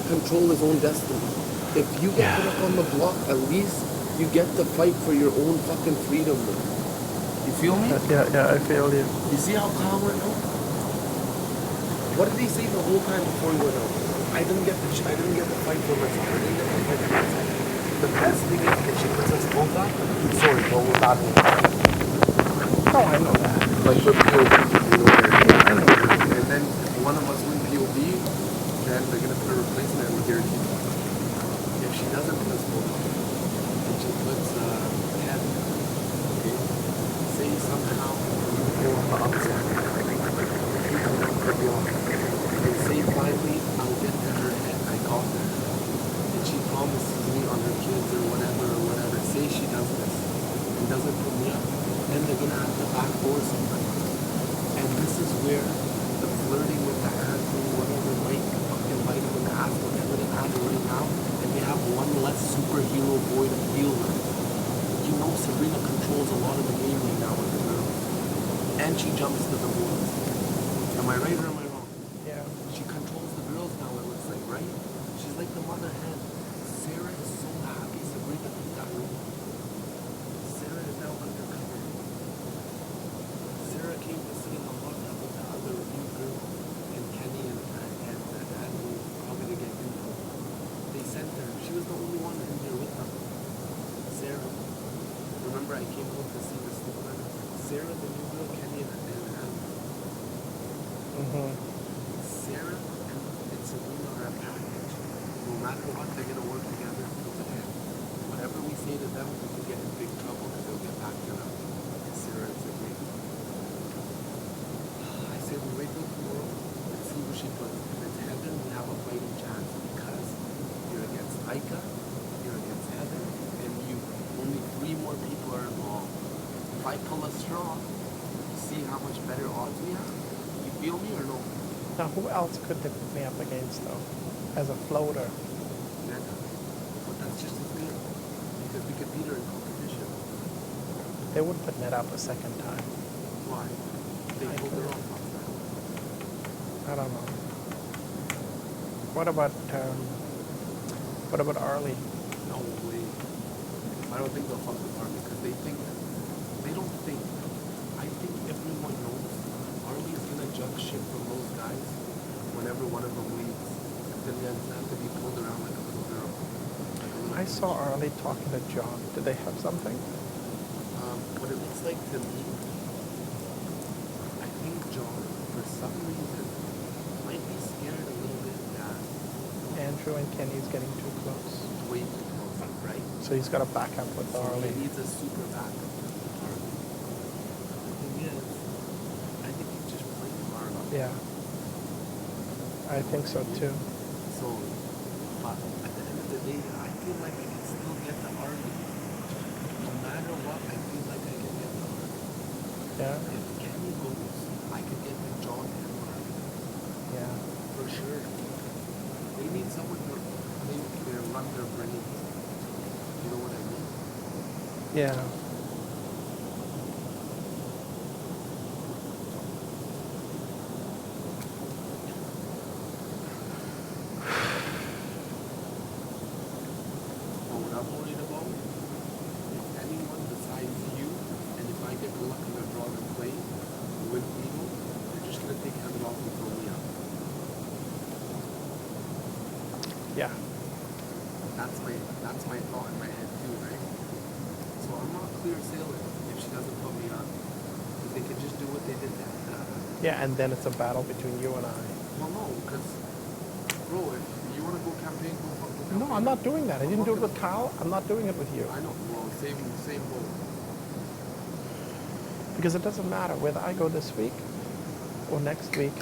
control his own destiny. If you get put up on the block, at least you get to fight for your own fucking freedom, man. You feel me? Yeah, I feel you. You see how calm we're now? What did he say the whole time before he went out? I didn't get to fight for myself. I didn't get to fight for myself. The best thing is if she puts us both up, sorry, but we're bad. Oh, I know that. Like with POV, you know, I know that. and then if one of us win POV, then they're gonna put a replacement and we're guaranteed. If she doesn't put us both up, and she puts Ted, okay, say somehow you go on the upset, you come down for block, and say finally I'll get to her head, I got her, and she promises me on her kids or whatever, say she does this, and doesn't put me up, then they're gonna have to backdoor somebody. And this is where the flirting with the Andrew, whatever, might fucking bite him in the ass, whatever they have right now, and they have one less superhero boy to feel with. You know Sabrina controls a lot of the game right now with the girls. And she jumps to the boys. Am I right or am I wrong? Yeah. She controls the girls now, it looks like, right? She's like the mother hen. Sarah is so happy Sabrina beat that room. Sarah is now undercover. Sarah came to sit in the hot tub with the other new girl, and Kenny and Adel probably to get info. They sent her. She was the only one in there with them. Sarah. Remember I came home to see the sleeper? Sarah, the new girl, Kenny and Adel. Sarah and Sabrina are a package. No matter what, they're gonna work together till the end. Whatever we say to them, we can get in big trouble and they'll get back to them. Sarah and Sabrina. I said we wait till tomorrow and see who she puts. If it's Heather, we have a fighting chance because you're against Aika, you're against Heather, and you. Only 3 more people are involved. If I pull a straw, see how much better odds we have? You feel me or no? Now, who else could they put me up against, though, as a floater? Neta. But that's just as good. Because we could beat her in competition. They would put Ned up a second time. Why? They pulled her off last time. I don't know. What about Arlie? No way. I don't think they'll fuck with Arlie because they don't think. I think everyone knows Arlie's gonna jump ship from those guys whenever one of them leaves. Then they have to be pulled around like a little girl. I saw Arlie talking to John. Did they have something? What it looks like to me, I think John, for some reason, might be scared a little bit that Andrew and Kenny's getting too close. way too close, right? So he's got to back up with So Arlie. he needs a super backup with Arlie. The thing is, I think he's just playing Arlie. Yeah. I think so too. So, but at the end of the day, I feel like I can still get the Arlie. No matter what, I feel like I can get the Arlie. Yeah. If Kenny goes, I could get the John and Arlie. Yeah. For sure. They need someone to run their brains. You know what I mean? Yeah. But what I'm worried about, if anyone besides you, and if I get the luck in the draw to play, with Eagle, they're just gonna take Heather off and throw me out. Yeah. That's my thought in my head too, right? So I'm not clear sailing if she doesn't put me on. Because they could just do what they did that. Yeah, and then it's a battle between you and I. Well, no, because, bro, if you want to go campaign, go fucking campaign. No, I'm not doing that. I didn't do it with Kyle. I'm not doing it with you. I know. Well, same boat. Because it doesn't matter whether I go this week or next week.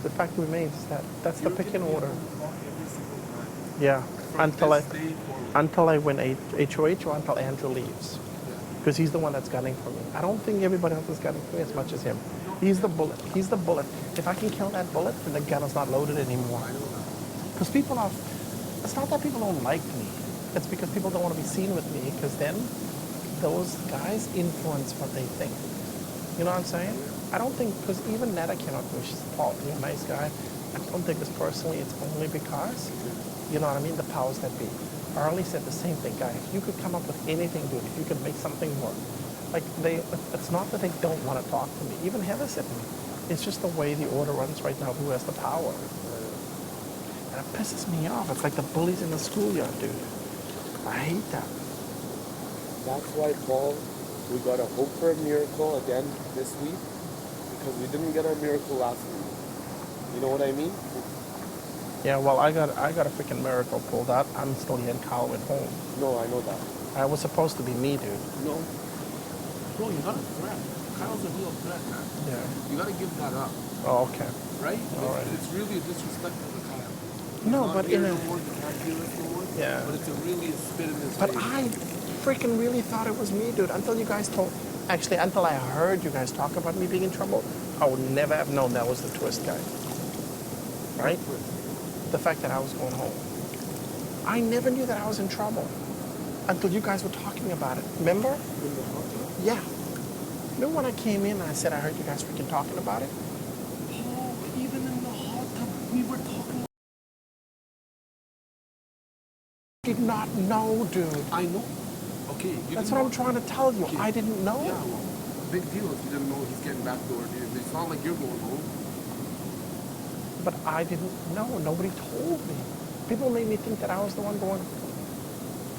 The fact remains that that's the pick and order. Every single time. Yeah, From this day forward. until I win HOH or until Andrew leaves. Yeah. Because he's the one that's gunning for me. I don't think everybody else is gunning for me as much as him. He's the bullet. He's the bullet. If I can kill that bullet, then the gun is not loaded anymore. I know that. Because people are, it's not that people don't like me. It's because people don't want to be seen with me because then those guys influence what they think. You know what I'm saying? I don't think, because even Netta cannot do it. She's a nice guy. I don't think this personally. It's only because You know what I mean? The powers that be. Arlie said the same thing, guys. You could come up with anything, dude. If you could make something work. Like it's not that they don't want to talk to me. Even Heather said to me, it's just the way the order runs right now. Who has the power? And it pisses me off. It's like the bullies in the schoolyard, dude. I hate that. That's why, Paul, we gotta hope for a miracle again this week, because we didn't get our miracle last week. You know what I mean? Yeah, well, I got a freaking miracle pulled out. I'm still here in Kyle at home. No, I know that. I was supposed to be me, dude. No. Bro, you got a threat. Kyle's a real threat, man. Yeah. You gotta give that up. Oh, okay. Right? All right. It's really a disrespect to Kyle. He's No, not but here in a... no more, he can't hear us no more. Yeah. But it's a really a spit in his But face. I freaking really thought it was me, dude. Until you guys told... Actually, until I heard you guys talk about me being in trouble, I would never have known that was the twist, guy. Right? The fact that I was going home. I never knew that I was in trouble until you guys were talking about it. Remember? In the hot tub? Yeah. Remember when I came in and I said I heard you guys freaking talking about it? Paul, even in the hot tub, we were talking. Did not know, dude. I know. Okay. That's what I'm trying to tell you. Okay. I didn't know. Yeah, well, big deal if you didn't know he's getting backdoored. It's not like you're going home. But I didn't know. Nobody told me. People made me think that I was the one going.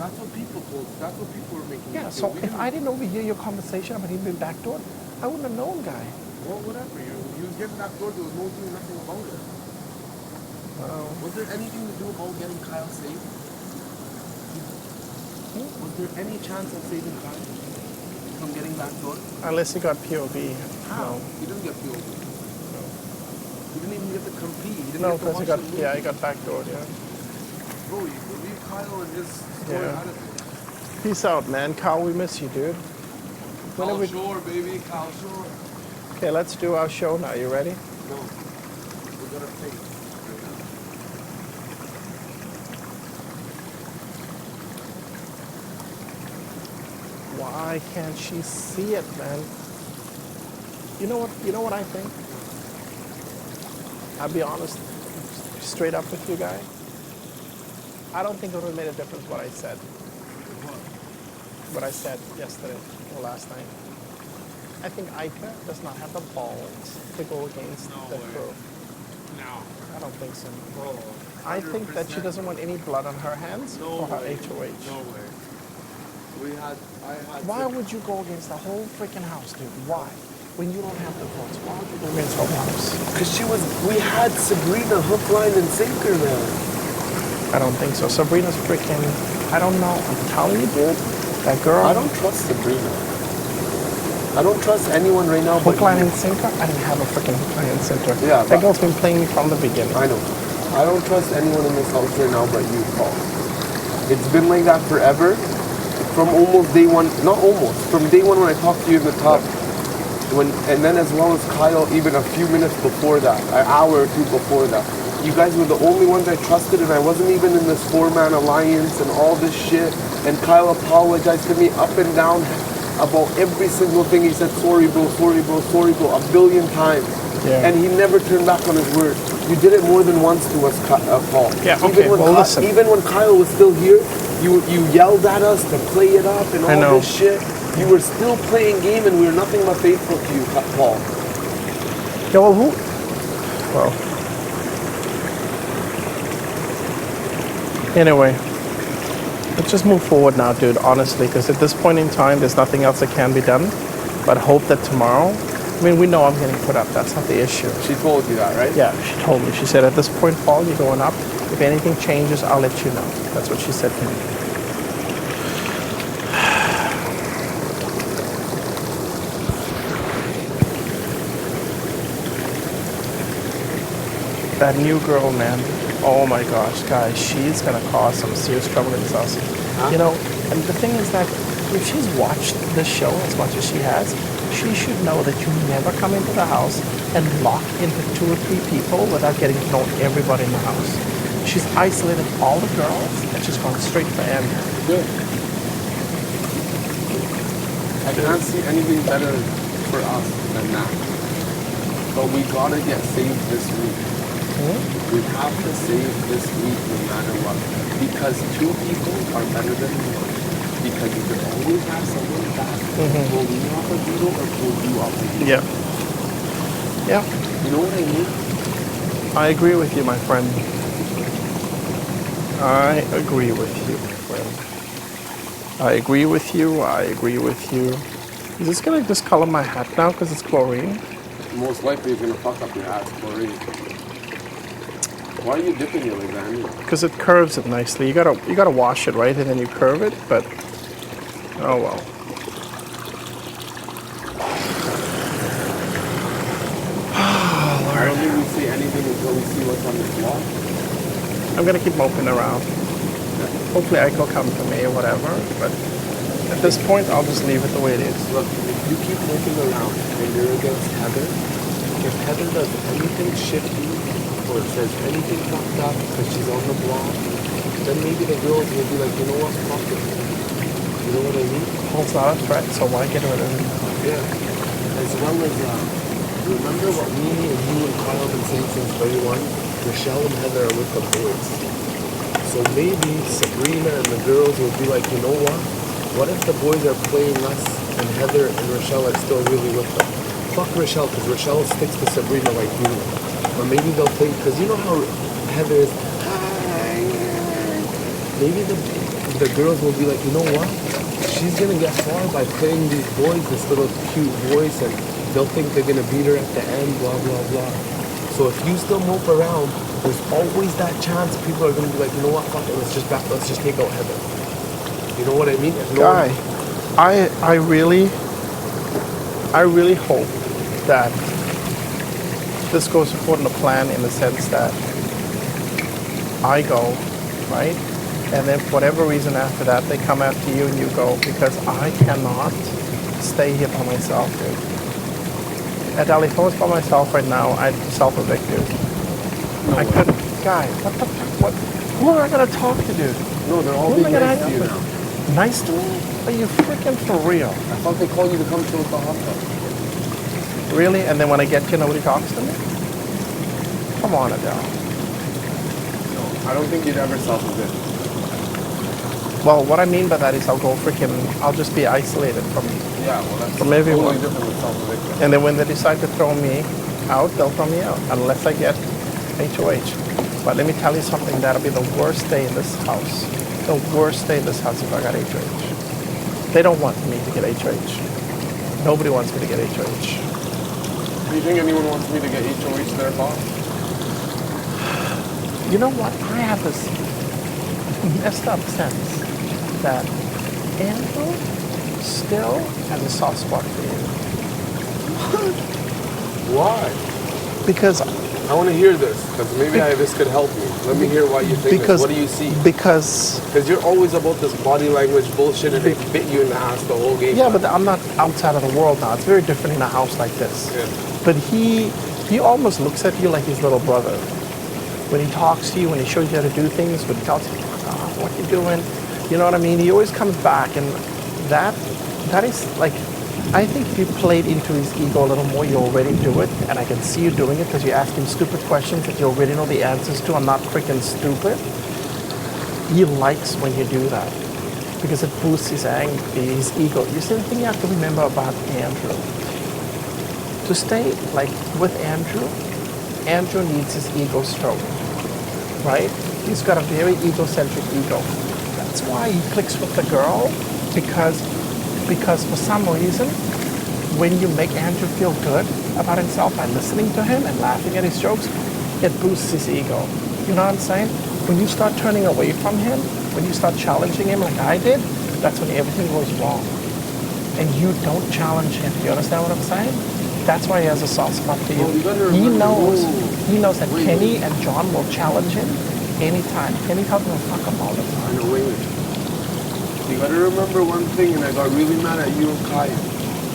That's what people told. That's what people were making. Yeah, so if I didn't overhear your conversation about him being backdoored, I wouldn't have known, guy. Well, whatever. You was getting backdoored. There was no doing nothing about it. Was there anything to do about getting Kyle saved? Was there any chance of saving Kyle from getting backdoored? Unless he got POV. How? No. He didn't get POV. He didn't even get to compete. He didn't No, get to because watch he got, the movie. yeah, he got backdoored, yeah. Bro, you could leave Kyle and his story Yeah. out of it. Peace out, man. Kyle, we miss you, dude. When are Kyle we... Shore, baby. Kyle Shore. Okay, let's do our show now. You ready? No. We gotta think. Why can't she see it, man? You know what I think? I'll be honest, straight up with you guys. I don't think it would have made a difference what I said. What I said yesterday or last night. I think Ika does not have the balls to go against the crew. No. I don't think so. Oh, I think that she doesn't want any blood on her hands or her HOH. No way. I had. Why would you go against the whole freaking house, dude? Why? When you don't have the votes, why would you go against the whole house? Because we had Sabrina hook, line, and sinker, man. I don't think so. Sabrina's freaking, I don't know. I'm telling you, dude, that girl. I don't trust Sabrina. I don't trust anyone right now. Hook, line, and sinker? I didn't have a freaking hook, line, and sinker. Yeah, that girl's been playing me from the beginning. I know. I don't trust anyone in this house right now but you, Paul. It's been like that forever. From almost day one, not almost, from day one when I talked to you in the top. And then as well as Kyle, even a few minutes before that, an hour or two before that. You guys were the only ones I trusted, and I wasn't even in this 4-man alliance and all this shit. And Kyle apologized to me up and down about every single thing. He said, sorry bro, sorry bro, sorry bro, a billion times. Yeah. And he never turned back on his word. You did it more than once to us, Paul. Yeah, okay, well, listen. Even when Kyle was still here, you yelled at us to play it up and all this shit. You were still playing game, and we were nothing but faithful to you, Paul. Yeah, well, who? Well. Anyway, let's just move forward now, dude, honestly, because at this point in time, there's nothing else that can be done. But hope that tomorrow, I mean, we know I'm getting put up. That's not the issue. She told you that, right? Yeah, she told me. She said, at this point, Paul, you're going up. If anything changes, I'll let you know. That's what she said to me. That new girl, man. Oh my gosh, guys, she's gonna cause some serious trouble in this house. Huh? You know, and the thing is that if she's watched this show as much as she has, she should know that you never come into the house and lock into 2 or 3 people without getting to know everybody in the house. She's isolated all the girls and she's gone straight for Andrew. Good. I can't see anything better for us than that. But we gotta get saved this week. We have to save this week no matter what. Because two people are better than one. Because you can always have someone that pull me off a beetle or pull you off a beetle. Yeah. Yeah. You know what I mean? I agree with you, my friend. I agree with you, my friend. I agree with you. I agree with you. Is this gonna discolor my hat now because it's chlorine? Most likely you're gonna fuck up your ass chlorine. Why are you dipping it like that anyway? Because it curves it nicely. You gotta wash it, right? And then you curve it, but oh well. I don't think we see anything until we see what's on this wall. I'm gonna keep moping around. Hopefully Ike will come to me or whatever, but at this point I'll just leave it the way it is. Look, if you keep looking around and you're against Heather, if Heather does anything shifty or says anything fucked up because she's on the block, then maybe the girls will be like, you know what, fuck it. You know what I mean? Well, it's not a threat, so why get rid of it? Yeah. As well as, remember what me and you and Kyle have been saying since day one? Rochelle and Heather are with the boys. So maybe Sabrina and the girls will be like, you know what if the boys are playing us and Heather and Rochelle are still really with them? Fuck Rochelle, because Rochelle sticks to Sabrina like glue. Or maybe they'll play, because you know how Heather is, hi. Maybe the girls will be like, you know what? She's going to get far by playing these boys, this little cute voice, and they'll think they're going to beat her at the end, blah, blah, blah. So if you still mope around, there's always that chance people are going to be like, you know what, fuck it, let's just take out Heather. You know what I mean? Guy, I really hope that this goes according to plan in the sense that I go, right? And then for whatever reason after that, they come after you and you go, because I cannot stay here by myself, dude. Adel, if I was by myself right now, I'd self-evict, dude. No I way. couldn't. Guy, what? Who am I going to talk to, dude? No, they're all Who am being I gonna nice hang to you out now. with? Nice to me? Are you freaking for real? I thought they called you to come chill at the hot tub. Really? And then when I get here, nobody talks to me? Come on, Adele. No, I don't think you'd ever self-evict. Well, what I mean by that is I'll just be isolated from Yeah, well, that's From everyone. totally different with self-eviction. And then when they decide to throw me out, they'll throw me out, unless I get HOH. But let me tell you something, that'll be the worst day in this house. The worst day in this house if I got HOH. They don't want me to get HOH. Nobody wants me to get HOH. Do you think anyone wants me to get HOH there, boss? You know what? I have this messed up sense that Andrew still has a soft spot for you. Why? Because I want to hear this, because maybe this could help me. Let me hear why you think this. What do you see? Because you're always about this body language bullshit and it bit you in the ass the whole game. yeah, but I'm not outside of the world now. It's very different in a house like this. Yeah. But he almost looks at you like his little brother. When he talks to you, when he shows you how to do things, when he tells you, oh, what you doing, you know what I mean? He always comes back, and that is like, I think if you played into his ego a little more, you already do it, and I can see you doing it because you ask him stupid questions that you already know the answers to. I'm not freaking stupid. He likes when you do that because it boosts his ego. You see, the thing you have to remember about Andrew, to stay like with Andrew needs his ego stroked, right? He's got a very egocentric ego. That's why he clicks with the girl, because for some reason, when you make Andrew feel good about himself by listening to him and laughing at his jokes, it boosts his ego. You know what I'm saying? When you start turning away from him, when you start challenging him like I did, that's when everything goes wrong. And you don't challenge him. You understand what I'm saying? That's why he has a soft spot for you. Well, He knows that Kenny and John will challenge him anytime. Kenny tells him to fuck him all the time. No, wait. You gotta remember one thing, and I got really mad at you and Kaya.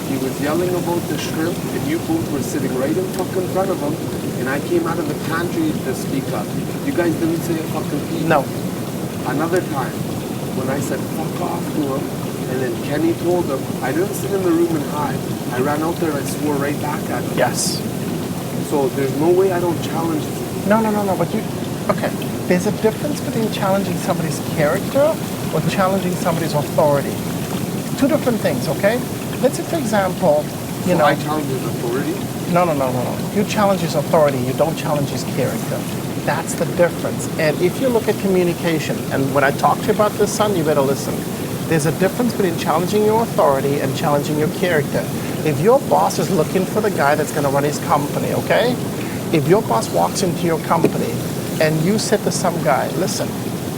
He was yelling about the shrimp, and you both were sitting right in fucking front of him, and I came out of the pantry to speak up. You guys didn't say a fucking peep. No. Another time, when I said fuck off to him, and then Kenny told him, I didn't sit in the room and hide. I ran out there and I swore right back at him. Yes. So there's no way I don't challenge No. But okay. There's a difference between challenging somebody's character or challenging somebody's authority. Two different things, okay? Let's say, for example, you know. I challenge his authority? No. You challenge his authority. You don't challenge his character. That's the difference. And if you look at communication, and when I talk to you about this, son, you better listen. There's a difference between challenging your authority and challenging your character. If your boss is looking for the guy that's going to run his company, okay? If your boss walks into your company and you said to some guy, listen,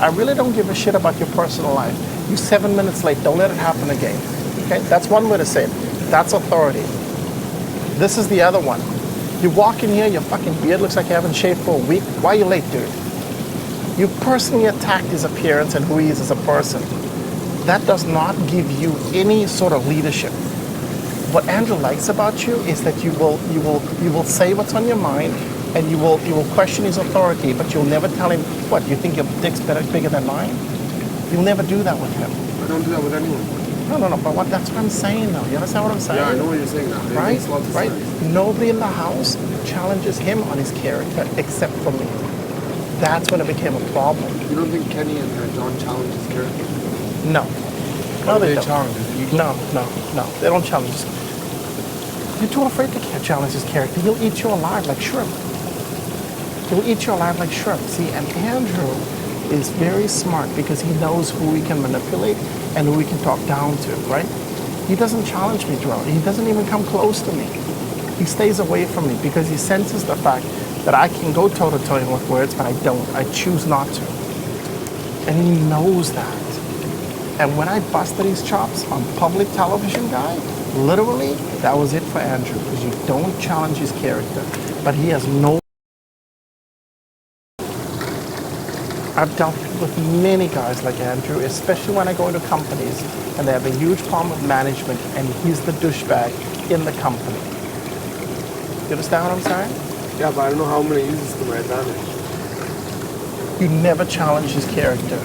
I really don't give a shit about your personal life. You 7 minutes late, don't let it happen again. Okay? That's one way to say it. That's authority. This is the other one. You walk in here, your fucking beard looks like you haven't shaved for a week. Why are you late, dude? You personally attacked his appearance and who he is as a person. That does not give you any sort of leadership. What Andrew likes about you is that you will say what's on your mind, and you will question his authority, but you'll never tell him, what, you think your dick's bigger than mine? You'll never do that with him. I don't do that with anyone. No, but that's what I'm saying though. You understand what I'm saying? Yeah, I know what you're saying now. It Right? makes lots of Right? sense. Nobody in the house challenges him on his character except for me. That's when it became a problem. You don't think Kenny and John challenge his character? No. How do they don't. challenge his ego? No. They don't challenge his. You're too afraid to challenge his character. He'll eat you alive like shrimp. He'll eat you alive like shrimp. See, and Andrew is very smart because he knows who he can manipulate and who he can talk down to, right? He doesn't challenge me, Joel. He doesn't even come close to me. He stays away from me because he senses the fact that I can go toe-to-toe with words, but I don't. I choose not to. And he knows that. And when I busted his chops on public television, guy, literally, that was it for Andrew, because you don't challenge his character. But he has no... I've dealt with many guys like Andrew, especially when I go into companies and they have a huge problem with management and he's the douchebag in the company. You understand what I'm saying? Yeah, but I don't know how I'm going to use this to my advantage. You never challenge his character.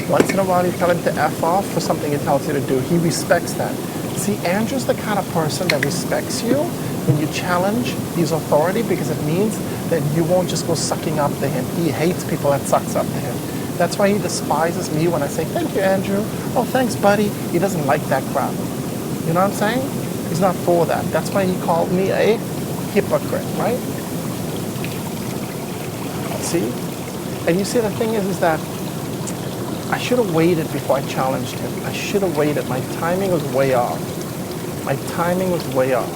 Once in a while you tell him to F off for something he tells you to do. He respects that. See, Andrew's the kind of person that respects you when you challenge his authority, because it means that you won't just go sucking up to him. He hates people that sucks up to him. That's why he despises me when I say, thank you, Andrew. Oh, thanks, buddy. He doesn't like that crap. You know what I'm saying? He's not for that. That's why he called me a hypocrite, right? See? And you see, the thing is that I should have waited before I challenged him. I should have waited. My timing was way off. My timing was way off.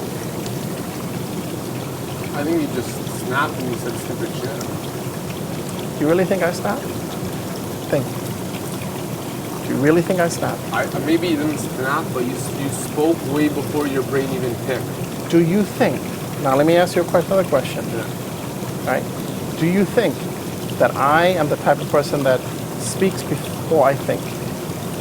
I think you just snapped and you said stupid shit. You really think I snapped? Think. Do you really think I snapped? Maybe you didn't snap, but you spoke way before your brain even picked. Do you think, now let me ask you another question. Yeah. Right? Do you think that I am the type of person that speaks before I think?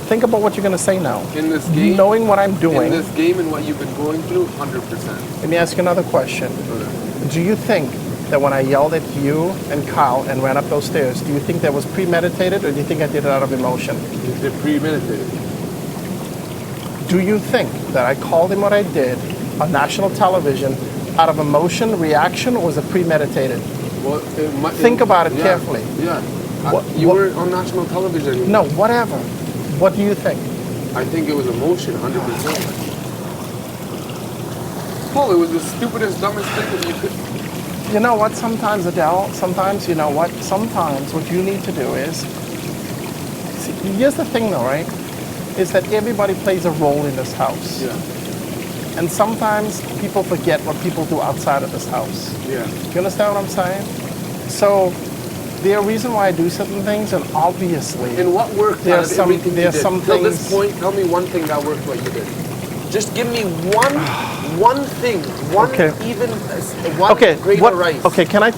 Think about what you're going to say now. In this game? Knowing what I'm doing. In this game and what you've been going through, 100%. Let me ask you another question. Okay. Do you think that when I yelled at you and Kyle and ran up those stairs, do you think that was premeditated, or do you think I did it out of emotion? You did premeditated. Do you think that I called him what I did on national television out of emotion, reaction, or was it premeditated? Well, Think about it carefully. Yeah. You were on national television. No, whatever. What do you think? I think it was emotion, 100%. Paul, it was the stupidest, dumbest thing that you could... You know what, sometimes, Adele, sometimes what you need to do is... See, here's the thing though, right? Is that everybody plays a role in this house. Yeah. And sometimes people forget what people do outside of this house. Yeah. You understand what I'm saying? So, there are reasons why I do certain things, and obviously... And what worked There out are of some- everything there you are did? some Till this things- point, tell me one thing that worked what you did. Just give me one thing, one Okay. even, one Okay, greater right. okay, can I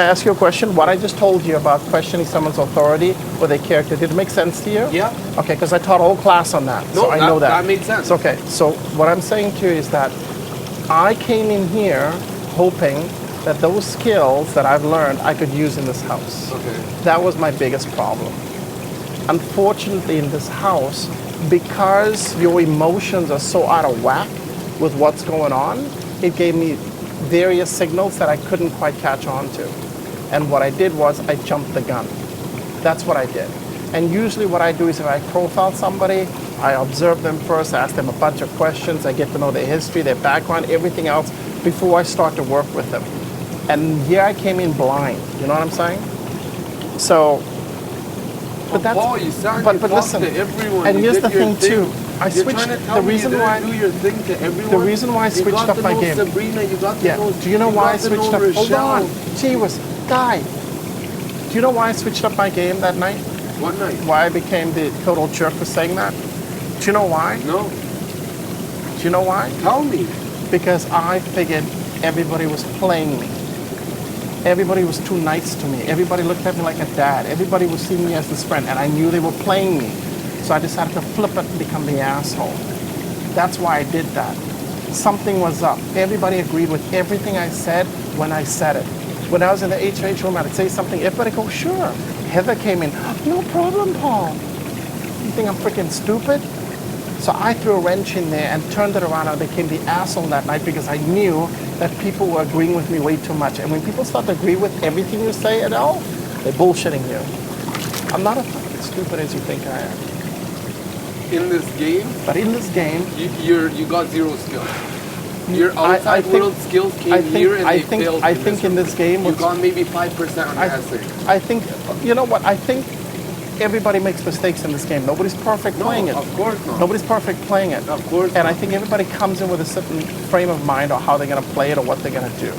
ask you a question? What I just told you about questioning someone's authority or their character, did it make sense to you? Yeah. Okay, because I taught a whole class on that, No, so I know that. that made sense. It's okay, so what I'm saying to you is that I came in here hoping that those skills that I've learned I could use in this house. Okay. That was my biggest problem. Unfortunately, in this house, because your emotions are so out of whack with what's going on, it gave me various signals that I couldn't quite catch on to. And what I did was I jumped the gun. That's what I did. And usually what I do is if I profile somebody, I observe them first, ask them a bunch of questions, I get to know their history, their background, everything else before I start to work with them. And here I came in blind, you know what I'm saying? So, but that's, Paul, you sound but you talk listen, to everyone. and you here's did the your thing too. I You're switched, trying to tell the me reason you why, didn't do your thing to everyone. the reason why I switched up my game. Sabrina, you got to Yeah, know, do you know why I got to switched know up? Hold Rochelle. on, gee whiz, guy. Do you know why I switched up my game that night? What night? Why I became the total jerk for saying that? Do you know why? No. Do you know why? Tell me. Because I figured everybody was playing me. Everybody was too nice to me. Everybody looked at me like a dad. Everybody was seeing me as this friend, and I knew they were playing me. So I decided to flip it and become the asshole. That's why I did that. Something was up. Everybody agreed with everything I said when I said it. When I was in the HH room, I'd say something, everybody go, sure. Heather came in, no problem, Paul. You think I'm freaking stupid? So I threw a wrench in there and turned it around and became the asshole that night because I knew that people were agreeing with me way too much. And when people start to agree with everything you say, Adel, they're bullshitting you. I'm not as fucking stupid as you think I am. In this game, But in this game, you got zero skills. Your outside world skills came here and they failed. I think in this game, you got maybe 5% on your essay. I think, you know what? I think everybody makes mistakes in this game. Nobody's perfect playing it. Of course not. Nobody's perfect playing it. Of course And not. I think everybody comes in with a certain frame of mind or how they're going to play it or what they're going to do,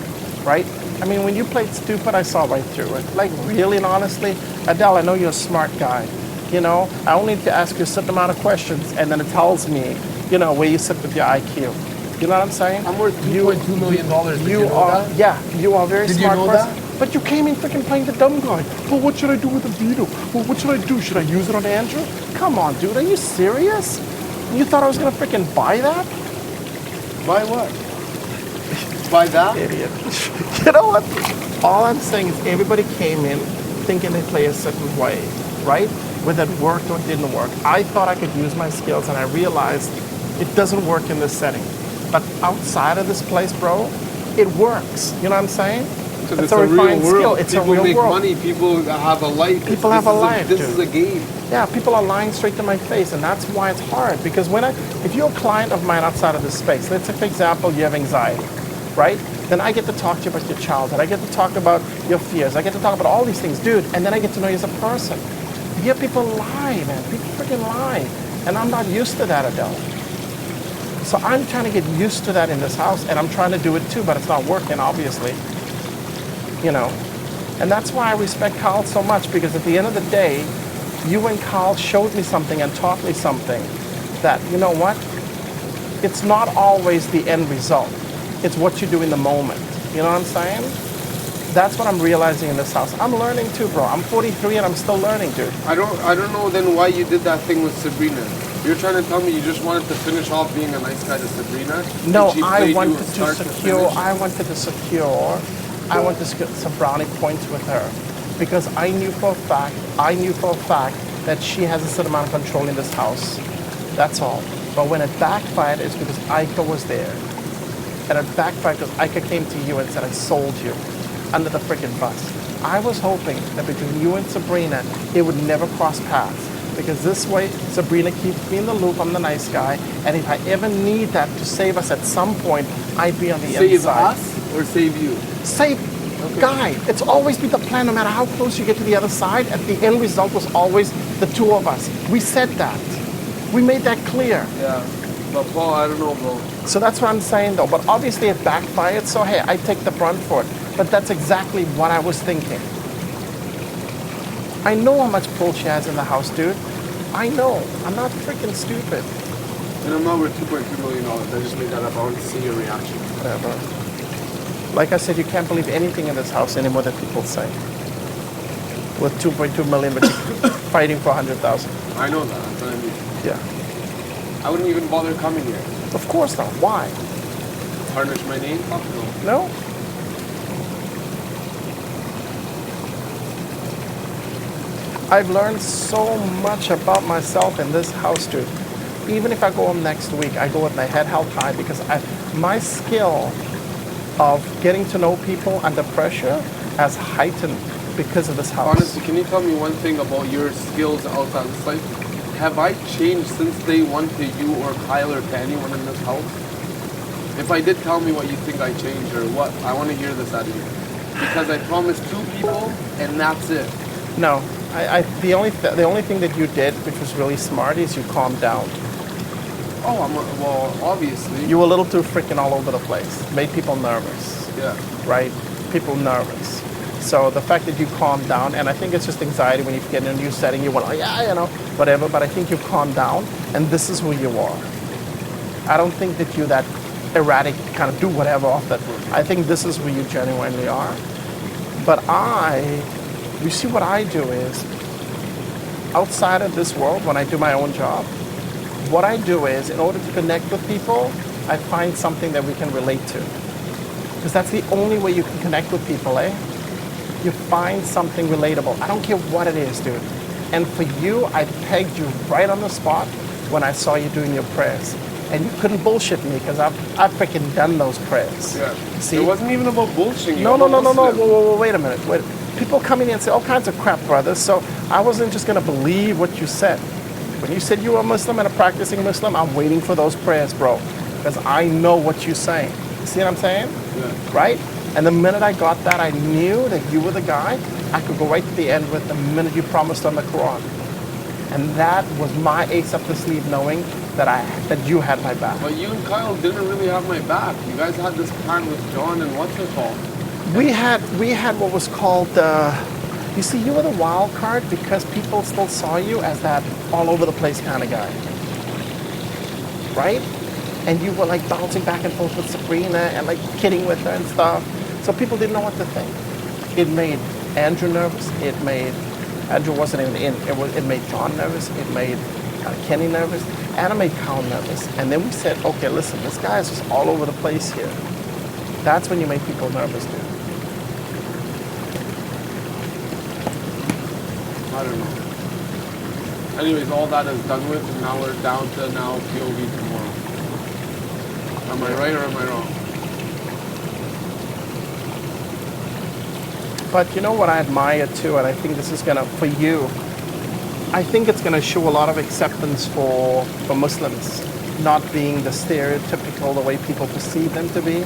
right? I mean, when you played stupid, I saw right through it. Like, really and honestly, Adel, I know you're a smart guy. You know, I only need to ask you a certain amount of questions, and then it tells me, you know, where you sit with your IQ. You know what I'm saying? I'm worth $2.2 million. Did you know that? Yeah, you are a very Did you smart know person. that? But you came in freaking playing the dumb guy. Well, what should I do with the veto? Well, what should I do? Should I use it on Andrew? Come on, dude. Are you serious? You thought I was going to freaking buy that? Buy what? Buy that? Idiot. You know what? All I'm saying is everybody came in thinking they play a certain way, right? Whether it worked or didn't work. I thought I could use my skills, and I realized it doesn't work in this setting. But outside of this place, bro, it works. You know what I'm saying? Because it's a real refined world. skill. It's people a real make world. money. People have a life. People have a life, This dude. is a game. Yeah, people are lying straight to my face, and that's why it's hard. Because if you're a client of mine outside of this space, let's say, for example, you have anxiety, right? Then I get to talk to you about your childhood. I get to talk about your fears. I get to talk about all these things, dude. And then I get to know you as a person. Here people lie, man. People freaking lie. And I'm not used to that, Adel. So I'm trying to get used to that in this house, and I'm trying to do it too, but it's not working, obviously. You know? And that's why I respect Carl so much, because at the end of the day, you and Carl showed me something and taught me something that, you know what? It's not always the end result. It's what you do in the moment. You know what I'm saying? That's what I'm realizing in this house. I'm learning too, bro. I'm 43 and I'm still learning, dude. I don't know then why you did that thing with Sabrina. You're trying to tell me you just wanted to finish off being a nice guy to Sabrina? No, And she I played you wanted to start secure. finish? I wanted to get some brownie points with her, because I knew for a fact that she has a certain amount of control in this house. That's all. But when it backfired, it's because Ika was there. And it backfired because Ika came to you and said, I sold you under the freaking bus. I was hoping that between you and Sabrina, it would never cross paths. Because this way, Sabrina keeps me in the loop, I'm the nice guy. And if I ever need that to save us at some point, I'd be on the Save inside. us or save you? Save, guy, it's always been the plan, no matter how close you get to the other side, at the end result was always the two of us. We said that. We made that clear. Yeah. But Paul, I don't know, bro. So that's what I'm saying, though. But obviously it backfired, so hey, I take the brunt for it. But that's exactly what I was thinking. I know how much pull she has in the house, dude. I know. I'm not freaking stupid. And I'm not worth $2.2 million. I just made that up. I want to see your reaction. Whatever. Like I said, you can't believe anything in this house anymore that people say. With 2.2 million, but you're fighting for 100,000. I know that. That's what I mean. Yeah. I wouldn't even bother coming here. Of course not. Why? Tarnish my name? Fuck no. No? I've learned so much about myself in this house, dude. Even if I go home next week, I go with my head held high, because my skill of getting to know people under pressure has heightened because of this house. Honestly, can you tell me one thing about your skills outside this life? Have I changed since day one to you or Kyle or to anyone in this house? If I did, tell me what you think I changed or what. I want to hear this out of you. Because I promised 2 people and that's it. No, the only thing that you did, which was really smart, is you calmed down. Oh, well, obviously. You were a little too freaking all over the place. Made people nervous. Yeah. Right? People nervous. So the fact that you calmed down, and I think it's just anxiety when you get in a new setting, you want, whatever, but I think you calmed down, and this is who you are. I don't think that you're that erratic, kind of do whatever off that route. I think this is who you genuinely are. But you see what I do is, outside of this world, when I do my own job, what I do is, in order to connect with people, I find something that we can relate to. Because that's the only way you can connect with people, eh? You find something relatable. I don't care what it is, dude. And for you, I pegged you right on the spot when I saw you doing your prayers. And you couldn't bullshit me because I've freaking done those prayers. Yeah. See? It wasn't even about bullshitting you. No. Whoa, wait a minute. People come in and say all kinds of crap, brother. So I wasn't just going to believe what you said. When you said you were a Muslim and a practicing Muslim, I'm waiting for those prayers, bro. Because I know what you're saying. See what I'm saying? Yeah. Right? And the minute I got that, I knew that you were the guy. I could go right to the end with the minute you promised on the Quran. And that was my ace up the sleeve, knowing that you had my back. But you and Kyle didn't really have my back. You guys had this plan with John and what's it called? We had what was called, you see, you were the wild card because people still saw you as that all over the place kind of guy. Right? And you were like bouncing back and forth with Sabrina and like kidding with her and stuff. So people didn't know what to think. It made Andrew nervous. Andrew wasn't even in. It made John nervous. It made Kenny nervous. And it made Kyle nervous. And then we said, okay, listen, this guy is just all over the place here. That's when you make people nervous, dude. I don't know. Anyways, all that is done with, and now we're down to POV tomorrow. Am I right or am I wrong? But you know what I admire too, and I think this is for you, I think it's gonna show a lot of acceptance for Muslims, not being the stereotypical, the way people perceive them to be.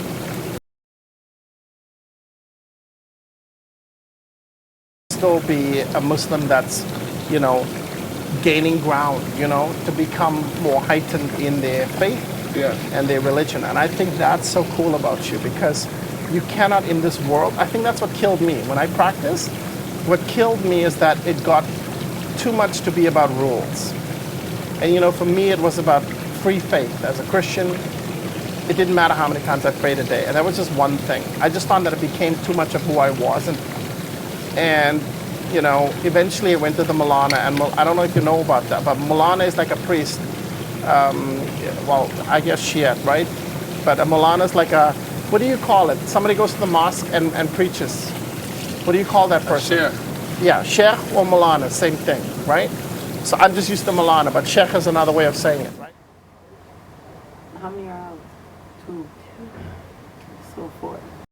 Still be a Muslim that's, gaining ground, to become more heightened in their faith. Yeah. And their religion. And I think that's so cool about you because you cannot in this world, I think that's what killed me. When I practiced, what killed me is that it got too much to be about rules. And for me, it was about free faith. As a Christian, it didn't matter how many times I prayed a day. And that was just one thing. I just found that it became too much of who I was. And eventually I went to the Malana, and I don't know if you know about that, but Malana is like a priest. I guess Shiite, right? But a Malana is like what do you call it? Somebody goes to the mosque and preaches. What do you call that person? Sheikh. Yeah, Sheikh or Malana, same thing, right? So I'm just used to Malana, but Sheikh is another way of saying it, right? How many are